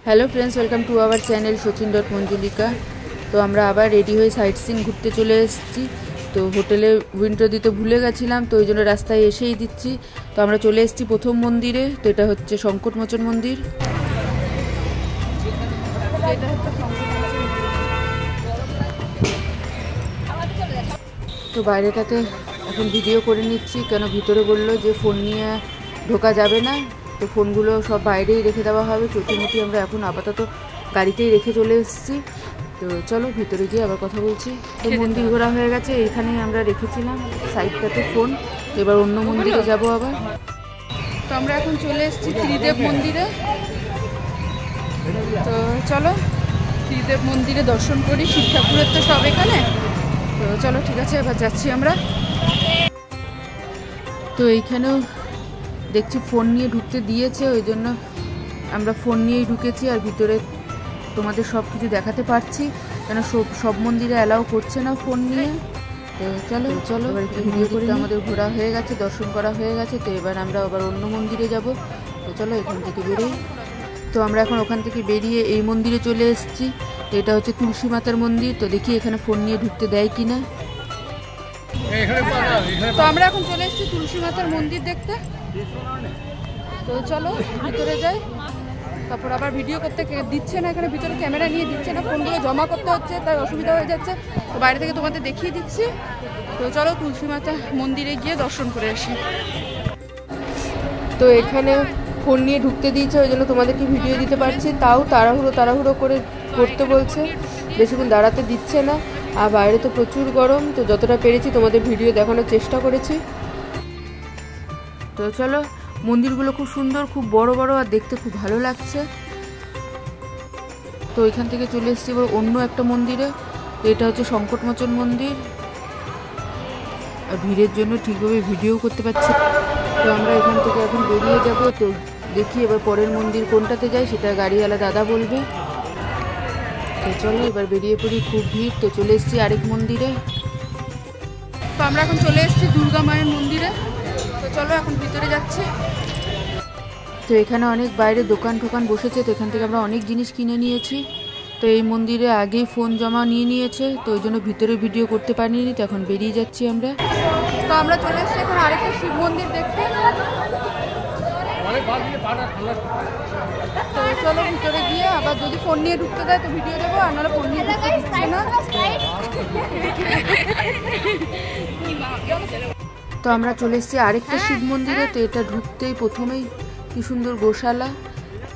Hello friends, welcome to our channel সচিন.মঞ্জুলিকা। তো আমরা আবার রেডি হয়ে সাইট সিইং ঘুরতে চলে এসেছি। তো হোটেলে উইন্ডো দিতে ভুলে গেছিলাম, তো ওই জন্য রাস্তায় এসেই দিচ্ছি। তো আমরা চলে এসেছি প্রথম মন্দিরে। তো এটা হচ্ছে সংকটমোচন মন্দির। তো বাইরেটাতে এখন ভিডিও করে নিচ্ছি, কেন ভিতরে বললো যে ফোন নিয়ে ঢোকা যাবে না। তো ফোনগুলো সব বাইরেই রেখে দেওয়া হবে। চটিমুটি আমরা এখন আপাতত গাড়িতেই রেখে চলে এসেছি। তো চলো ভিতরে গিয়ে আবার কথা বলছি। তো মন্দির ঘোরা হয়ে গেছে, এইখানেই আমরা রেখেছিলাম সাইডটাতে ফোন। এবার অন্য মন্দিরে যাব আবার। তো আমরা এখন চলে এসেছি ত্রিদেব মন্দিরে। তো চলো ত্রিদেব মন্দিরে দর্শন করি। শিব ঠাকুরের তো সব এখানে। তো চলো ঠিক আছে, এবার যাচ্ছি আমরা। তো এইখানেও দেখছি ফোন নিয়ে ঢুকতে দিয়েছে, ওই জন্য আমরা ফোন নিয়েই ঢুকেছি। আর ভিতরে তোমাদের সব কিছু দেখাতে পারছি, কেন সব মন্দিরে অ্যালাউ করছে না ফোন নিয়ে। তো চলো চলো এবার ভিডিও করে। আমাদের ঘোরা হয়ে গেছে, দর্শন করা হয়ে গেছে। তো এবার আমরা আবার অন্য মন্দিরে যাব। তো চলো এখান থেকে বেরোই। তো আমরা এখন ওখান থেকে বেরিয়ে এই মন্দিরে চলে এসেছি। তো এটা হচ্ছে তুলসী মাতার মন্দির। তো দেখি এখানে ফোন নিয়ে ঢুকতে দেয় কিনা। তো আমরা এখন চলে এসেছি তুলসী মাতার মন্দির দেখতে। তো চলো ভিতরে যাই। তারপর আবার ভিডিও করতে দিচ্ছে না, এখানে ভিতরে ক্যামেরা নিয়ে দিচ্ছে না, ফোনগুলো জমা করতে হচ্ছে, তাই অসুবিধা হয়ে যাচ্ছে। তো বাইরে থেকে তোমাদের দেখিয়ে দিচ্ছি। তো চলো তুলসী মাতা মন্দিরে গিয়ে দর্শন করে আসি। তো এখানে ফোন নিয়ে ঢুকতে দিয়েছে, ওই জন্য তোমাদেরকে ভিডিও দিতে পারছি। তাও তাড়াহুড়ো করে করতে বলছে, বেশিক্ষণ দাঁড়াতে দিচ্ছে না। আর বাইরে তো প্রচুর গরম। তো যতটা পেরেছি তোমাদের ভিডিও দেখানোর চেষ্টা করেছি। তো চলো, মন্দিরগুলো খুব সুন্দর, খুব বড় বড়, আর দেখতে খুব ভালো লাগছে। তো এখান থেকে চলে এসেছি এবার অন্য একটা মন্দিরে। তো এটা হচ্ছে সংকটমোচন মন্দির। আর ভিড়ের জন্য ঠিকভাবে ভিডিও করতে পারছি। তো আমরা এখান থেকে এখন বেরিয়ে যাব। তো দেখি এবার পরের মন্দির কোনটাতে যাই, সেটা গাড়িওয়ালা দাদা বলবে। তো চলো এবার বেরিয়ে পড়ি, খুব ভিড়। তো চলে এসেছি আরেক মন্দিরে। তো আমরা এখন চলে এসেছি দুর্গা মায়ের মন্দিরে। তো চলো এখন ভিতরে যাচ্ছি। তো এখানে অনেক বাইরে দোকান টোকান বসেছে। তো এখান থেকে আমরা অনেক জিনিস কিনে নিয়েছি। তো এই মন্দিরে আগেই ফোন জমা নিয়ে নিয়েছে, তো ওই জন্য ভিতরে ভিডিও করতে পারিনি। তো এখন বেরিয়ে যাচ্ছি আমরা। তো আমরা চলে এসেছি এখন আরেকটা শিব মন্দির দেখতে। তো চলো ভিতরে গিয়ে আবার যদি ফোন নিয়ে ঢুকতে দেয় তো ভিডিও দেবো, আর নাহলে ফোন নিয়ে ঢুকতে দিচ্ছে না। তো আমরা চলে এসেছি আরেকটা শিব মন্দিরে। তো এটা ঢুকতেই প্রথমেই কি সুন্দর গোশালা।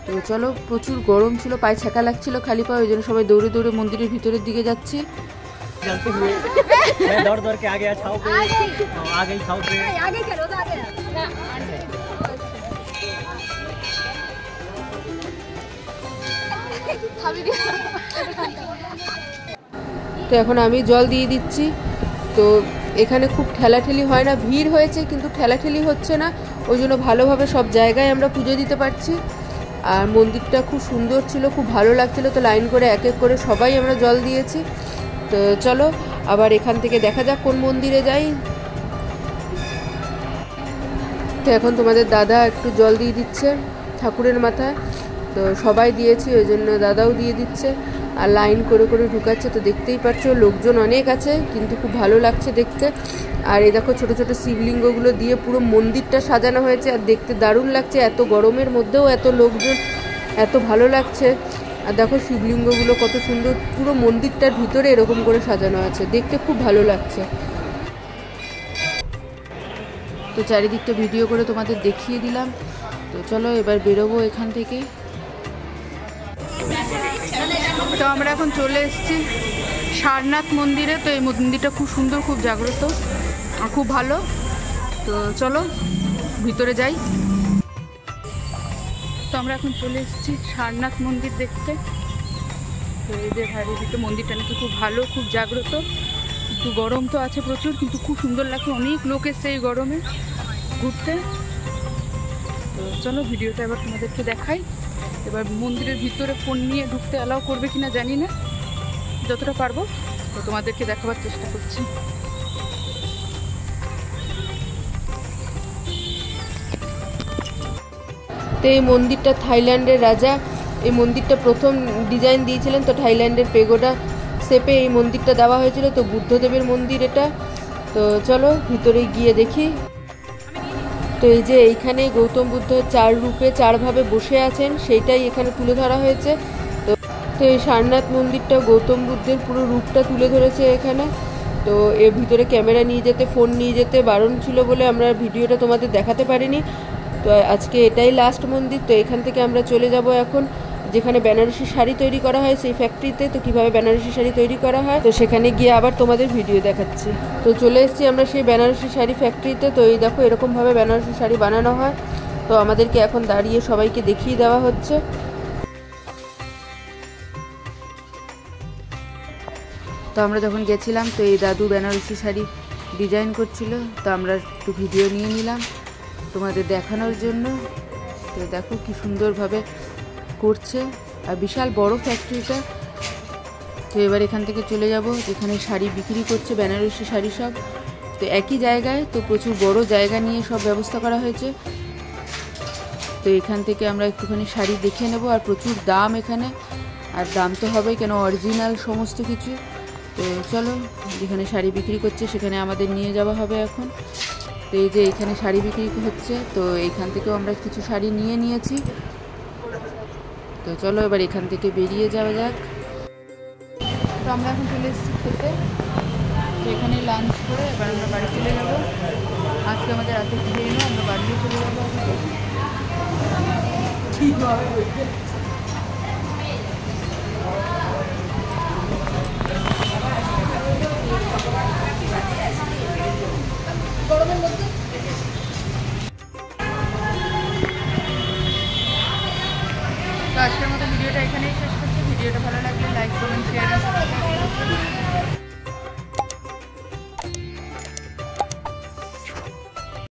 তো চলো, প্রচুর গরম ছিল, পায়ে ছ্যাঁকা লাগছিল খালি পায়ে, ওই জন্য সবাই দৌড়ে দৌড়ে মন্দিরের ভিতরের দিকে যাচ্ছে। তো এখন আমি জল দিয়ে দিচ্ছি। তো এখানে খুব ঠেলাঠেলি হয় না, ভিড় হয়েছে কিন্তু ঠেলাঠেলি হচ্ছে না, ওই জন্য ভালোভাবে সব জায়গায় আমরা পুজো দিতে পারছি। আর মন্দিরটা খুব সুন্দর ছিল, খুব ভালো লাগছিল। তো লাইন করে এক এক করে সবাই আমরা জল দিয়েছি। তো চলো আবার এখান থেকে দেখা যাক কোন মন্দিরে যাই। তো এখন তোমাদের দাদা একটু জল দিয়ে দিচ্ছে ঠাকুরের মাথায়। তো সবাই দিয়েছি, ওই জন্য দাদাও দিয়ে দিচ্ছে। আর লাইন করে করে ঢুকাচ্ছে। তো দেখতেই পাচ্ছ লোকজন অনেক আছে, কিন্তু খুব ভালো লাগছে দেখতে। আর এই দেখো ছোট ছোট শিবলিঙ্গগুলো দিয়ে পুরো মন্দিরটা সাজানো হয়েছে, আর দেখতে দারুণ লাগছে। এত গরমের মধ্যেও এত লোকজন, এত ভালো লাগছে। আর দেখো শিবলিঙ্গগুলো কত সুন্দর, পুরো মন্দিরটার ভিতরে এরকম করে সাজানো আছে, দেখতে খুব ভালো লাগছে। তো চারিদিকটা ভিডিও করে তোমাদের দেখিয়ে দিলাম। তো চলো এবার বেরোবো এখান থেকে। তো আমরা এখন চলে এসেছি সারনাথ মন্দিরে। তো এই মন্দিরটা খুব সুন্দর, খুব জাগ্রত, খুব ভালো। তো চলো ভিতরে যাই। তো আমরা এখন চলে এসেছি সারনাথ মন্দির দেখতে। তো এই যে ভারীতে মন্দিরটা নাকি খুব ভালো, খুব জাগ্রত। কিন্তু গরম তো আছে প্রচুর, কিন্তু খুব সুন্দর লাগছে। অনেক লোক এসছে এই গরমে ঘুরতে। তো চলো ভিডিওটা এবার তোমাদেরকে দেখাই। এবার মন্দিরের ভিতরে ফোন নিয়ে ঢুকতে অ্যালাউ করবে কিনা জানি না, যতটা পারবো তো তোমাদেরকে দেখাবার চেষ্টা করছি। তো এই মন্দিরটা থাইল্যান্ডের রাজা এই মন্দিরটা প্রথম ডিজাইন দিয়েছিলেন, তো থাইল্যান্ডের পেগোডা শেপে এই মন্দিরটা দেওয়া হয়েছিল। তো বুদ্ধদেবের মন্দির এটা। তো চলো ভিতরে গিয়ে দেখি। তো এই যে এইখানে গৌতম বুদ্ধ 4 রূপে 4 ভাবে বসে আছেন, সেইটাই এখানে তুলে ধরা হয়েছে। তো এই সারনাথ মন্দিরটা গৌতম বুদ্ধের পুরো রূপটা তুলে ধরেছে এখানে। তো এর ভিতরে ক্যামেরা নিয়ে যেতে, ফোন নিয়ে যেতে বারণ ছিল বলে আমরা ভিডিওটা তোমাদের দেখাতে পারিনি। তো আজকে এটাই লাস্ট মন্দির। তো এখান থেকে আমরা চলে যাব এখন যেখানে বেনারসি শাড়ি তৈরি করা হয় সেই ফ্যাক্টরিতে। তো কীভাবে বেনারসি শাড়ি তৈরি করা হয় তো সেখানে গিয়ে আবার তোমাদের ভিডিও দেখাচ্ছি। তো চলে এসেছি আমরা সেই বেনারসি শাড়ি ফ্যাক্টরিতে। তো এই দেখো এরকমভাবে বেনারসি শাড়ি বানানো হয়। তো আমাদেরকে এখন দাঁড়িয়ে সবাইকে দেখিয়ে দেওয়া হচ্ছে। তো আমরা যখন গেছিলাম তো এই দাদু বেনারসি শাড়ি ডিজাইন করছিল। তো আমরা একটু ভিডিও নিয়ে নিলাম তোমাদের দেখানোর জন্য। তো দেখো কি সুন্দরভাবে করছে, আর বিশাল বড় ফ্যাক্টরিটা। তো এবার এখান থেকে চলে যাব যেখানে শাড়ি বিক্রি করছে, বেনারসি শাড়ি সব। তো একই জায়গায়, তো প্রচুর বড় জায়গা নিয়ে সব ব্যবস্থা করা হয়েছে। তো এখান থেকে আমরা একটুখানি শাড়ি দেখে নেব। আর প্রচুর দাম এখানে, আর দাম তো হবেই কেন অরিজিনাল সমস্ত কিছু। তো চলো যেখানে শাড়ি বিক্রি করছে সেখানে আমাদের নিয়ে যাওয়া হবে এখন। তো এই যে এখানে শাড়ি বিক্রি হচ্ছে, তো এইখান থেকেও আমরা কিছু শাড়ি নিয়ে নিয়েছি। তো চলো এবার এখান থেকে বেরিয়ে যাওয়া যাক। তো আমরা এখন চলে এসেছি খেতে। তো এখানে লাঞ্চ করে এবার আমরা বাড়ি চলে যাবো। আজকে আমাদের রাতে খেয়ে নেবো, আমরা বাড়িও চলে যাবো। গরমের মধ্যে তো আজকের মতো ভিডিওটা এখানেই শেষ করছি। ভিডিওটা ভালো লাগলে লাইক করবেন, শেয়ার করবেন।